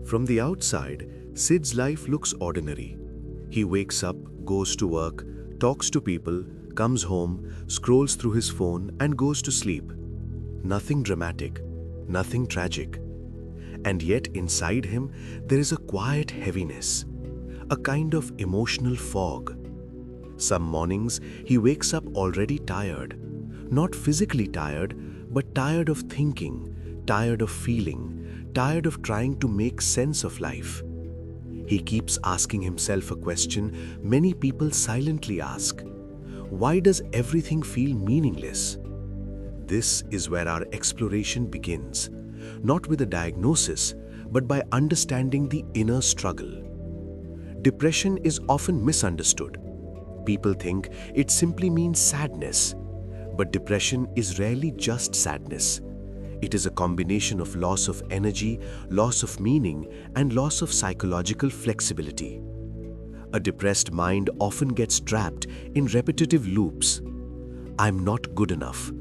From the outside, Sid's life looks ordinary. He wakes up, goes to work, talks to people, comes home, scrolls through his phone, and goes to sleep. Nothing dramatic, nothing tragic. And yet inside him, there is a quiet heaviness, a kind of emotional fog. Some mornings, he wakes up already tired. Not physically tired, but tired of thinking, tired of feeling, tired of trying to make sense of life. He keeps asking himself a question many people silently ask. Why does everything feel meaningless? This is where our exploration begins, not with a diagnosis, but by understanding the inner struggle. Depression is often misunderstood. People think it simply means sadness, but depression is rarely just sadness. It is a combination of loss of energy, loss of meaning, and loss of psychological flexibility. A depressed mind often gets trapped in repetitive loops. I'm not good enough.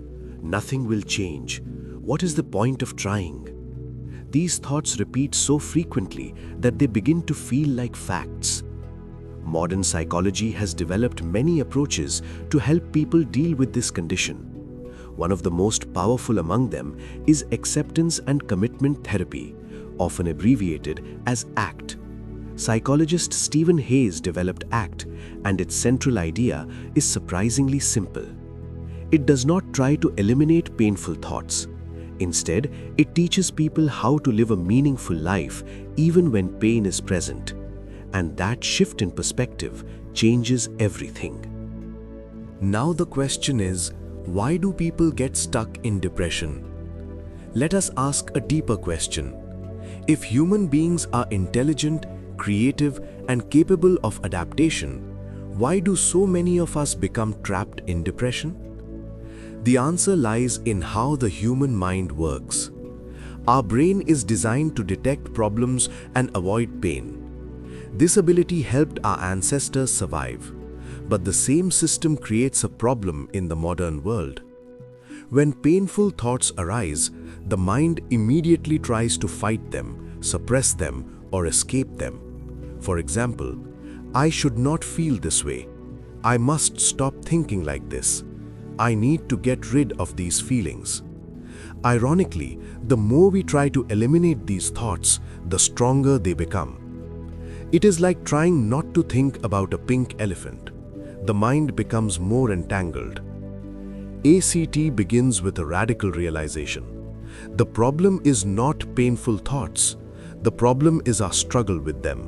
Nothing will change. What is the point of trying? These thoughts repeat so frequently that they begin to feel like facts. Modern psychology has developed many approaches to help people deal with this condition. One of the most powerful among them is acceptance and commitment therapy, often abbreviated as ACT. Psychologist Stephen Hayes developed ACT, and its central idea is surprisingly simple. It does not try to eliminate painful thoughts. Instead, it teaches people how to live a meaningful life even when pain is present. And that shift in perspective changes everything. Now the question is, why do people get stuck in depression? Let us ask a deeper question. If human beings are intelligent, creative, and capable of adaptation, why do so many of us become trapped in depression? The answer lies in how the human mind works. Our brain is designed to detect problems and avoid pain. This ability helped our ancestors survive. But the same system creates a problem in the modern world. When painful thoughts arise, the mind immediately tries to fight them, suppress them, or escape them. For example, I should not feel this way. I must stop thinking like this. I need to get rid of these feelings. Ironically, the more we try to eliminate these thoughts, the stronger they become. It is like trying not to think about a pink elephant. The mind becomes more entangled. ACT begins with a radical realization. The problem is not painful thoughts. The problem is our struggle with them.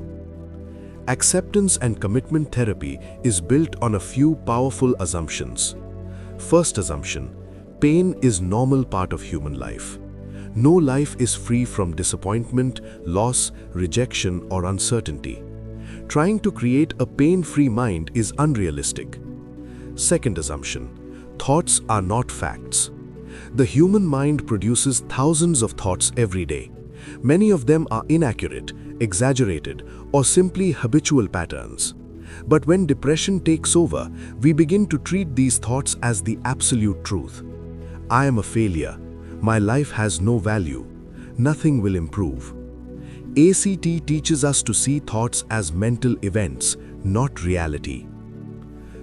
Acceptance and commitment therapy is built on a few powerful assumptions. First assumption: pain is a normal part of human life. No life is free from disappointment, loss, rejection, or uncertainty. Trying to create a pain-free mind is unrealistic. Second assumption: thoughts are not facts. The human mind produces thousands of thoughts every day. Many of them are inaccurate, exaggerated, or simply habitual patterns. But when depression takes over, we begin to treat these thoughts as the absolute truth. I am a failure. My life has no value. Nothing will improve. ACT teaches us to see thoughts as mental events, not reality.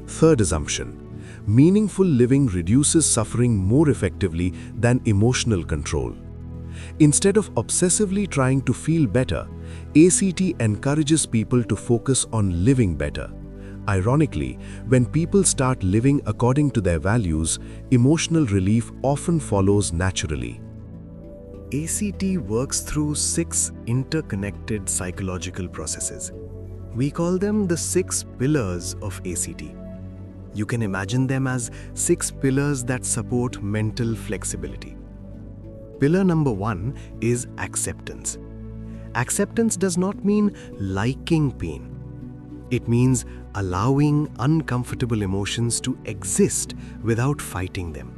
Third assumption: meaningful living reduces suffering more effectively than emotional control. Instead of obsessively trying to feel better, ACT encourages people to focus on living better. Ironically, when people start living according to their values, emotional relief often follows naturally. ACT works through 6 interconnected psychological processes. We call them the 6 pillars of ACT. You can imagine them as 6 pillars that support mental flexibility. Pillar number 1 is acceptance. Acceptance does not mean liking pain. It means allowing uncomfortable emotions to exist without fighting them.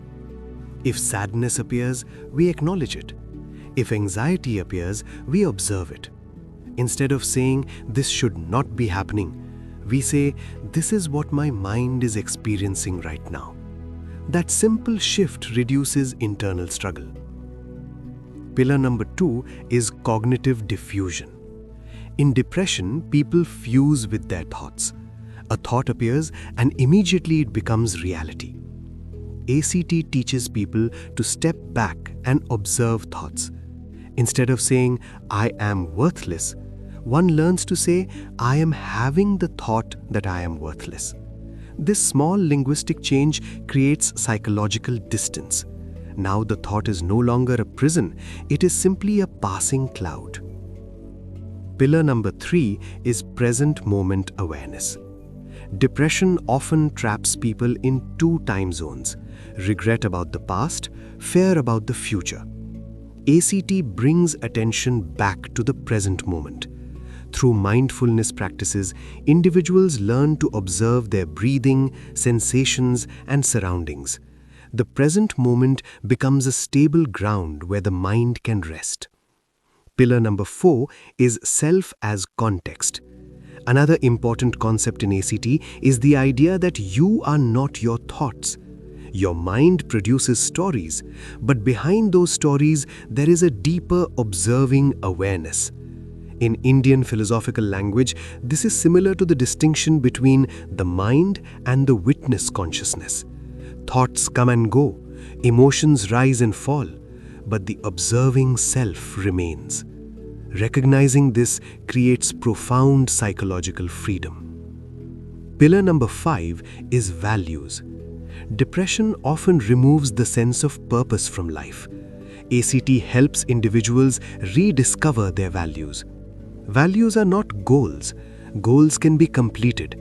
If sadness appears, we acknowledge it. If anxiety appears, we observe it. Instead of saying, "This should not be happening," we say, "This is what my mind is experiencing right now." That simple shift reduces internal struggle. Pillar number 2 is cognitive diffusion. In depression, people fuse with their thoughts. A thought appears and immediately it becomes reality. ACT teaches people to step back and observe thoughts. Instead of saying, "I am worthless," one learns to say, "I am having the thought that I am worthless." This small linguistic change creates psychological distance. Now the thought is no longer a prison, it is simply a passing cloud. Pillar number 3 is present moment awareness. Depression often traps people in 2 time zones: regret about the past, fear about the future. ACT brings attention back to the present moment. Through mindfulness practices, individuals learn to observe their breathing, sensations, and surroundings. The present moment becomes a stable ground where the mind can rest. Pillar number 4 is self as context. Another important concept in ACT is the idea that you are not your thoughts. Your mind produces stories, but behind those stories, there is a deeper observing awareness. In Indian philosophical language, this is similar to the distinction between the mind and the witness consciousness. Thoughts come and go, emotions rise and fall, but the observing self remains. Recognizing this creates profound psychological freedom. Pillar number 5 is values. Depression often removes the sense of purpose from life. ACT helps individuals rediscover their values. Values are not goals. Goals can be completed.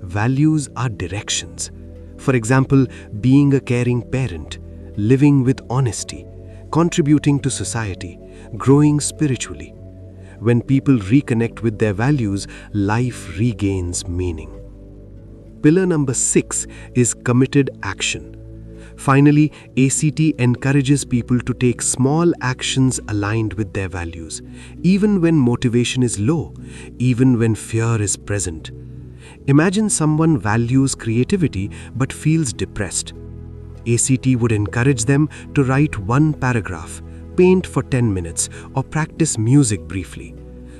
Values are directions. For example, being a caring parent, living with honesty, contributing to society, growing spiritually. When people reconnect with their values, life regains meaning. Pillar number 6 is committed action. Finally, ACT encourages people to take small actions aligned with their values, even when motivation is low, even when fear is present. Imagine someone values creativity but feels depressed. ACT would encourage them to write 1 paragraph, paint for 10 minutes, or practice music briefly.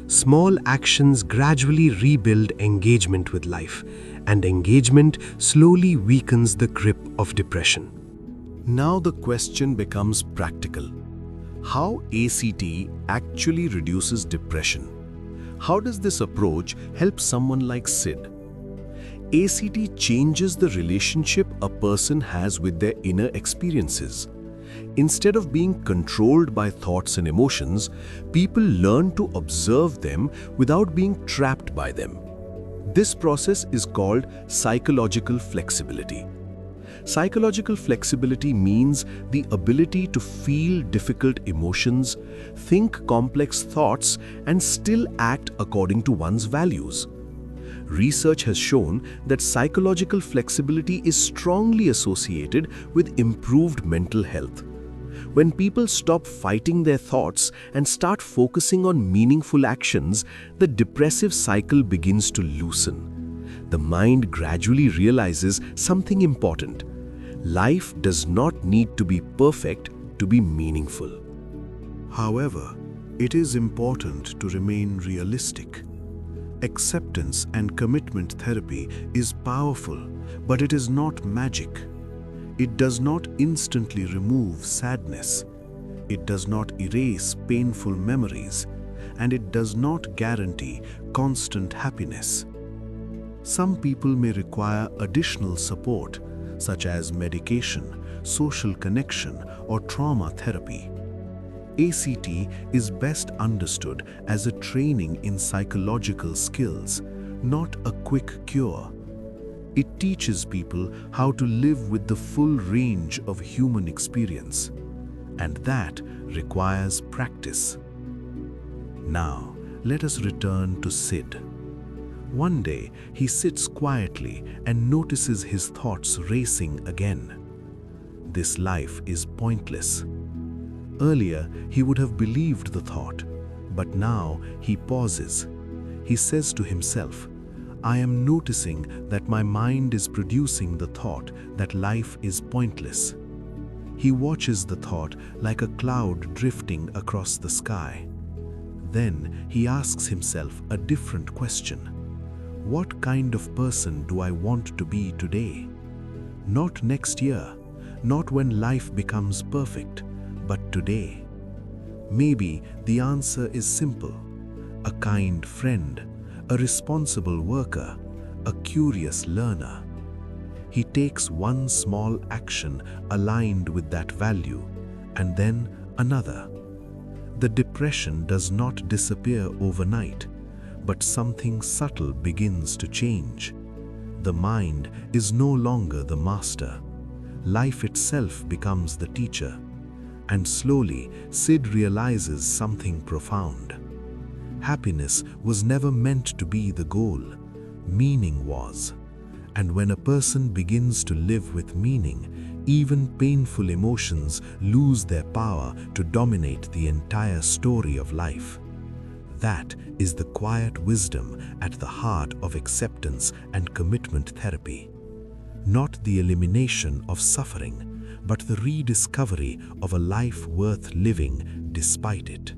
Small actions gradually rebuild engagement with life, and engagement slowly weakens the grip of depression. Now the question becomes practical. How ACT actually reduces depression? How does this approach help someone like Sid? ACT changes the relationship a person has with their inner experiences. Instead of being controlled by thoughts and emotions, people learn to observe them without being trapped by them. This process is called psychological flexibility. Psychological flexibility means the ability to feel difficult emotions, think complex thoughts, and still act according to one's values. Research has shown that psychological flexibility is strongly associated with improved mental health. When people stop fighting their thoughts and start focusing on meaningful actions, the depressive cycle begins to loosen. The mind gradually realizes something important. Life does not need to be perfect to be meaningful. However, it is important to remain realistic. Acceptance and commitment therapy is powerful, but it is not magic. It does not instantly remove sadness. It does not erase painful memories, and it does not guarantee constant happiness. Some people may require additional support, such as medication, social connection, or trauma therapy. ACT is best understood as a training in psychological skills, not a quick cure. It teaches people how to live with the full range of human experience, and that requires practice. Now, let us return to Sid. One day, he sits quietly and notices his thoughts racing again. This life is pointless. Earlier, he would have believed the thought, but now he pauses. He says to himself, "I am noticing that my mind is producing the thought that life is pointless." He watches the thought like a cloud drifting across the sky. Then he asks himself a different question. What kind of person do I want to be today? Not next year, not when life becomes perfect, but today. Maybe the answer is simple: a kind friend, a responsible worker, a curious learner. He takes one small action aligned with that value, and then another. The depression does not disappear overnight, but something subtle begins to change. The mind is no longer the master. Life itself becomes the teacher. And slowly, Sid realizes something profound. Happiness was never meant to be the goal. Meaning was. And when a person begins to live with meaning, even painful emotions lose their power to dominate the entire story of life. That is the quiet wisdom at the heart of acceptance and commitment therapy. Not the elimination of suffering, but the rediscovery of a life worth living despite it.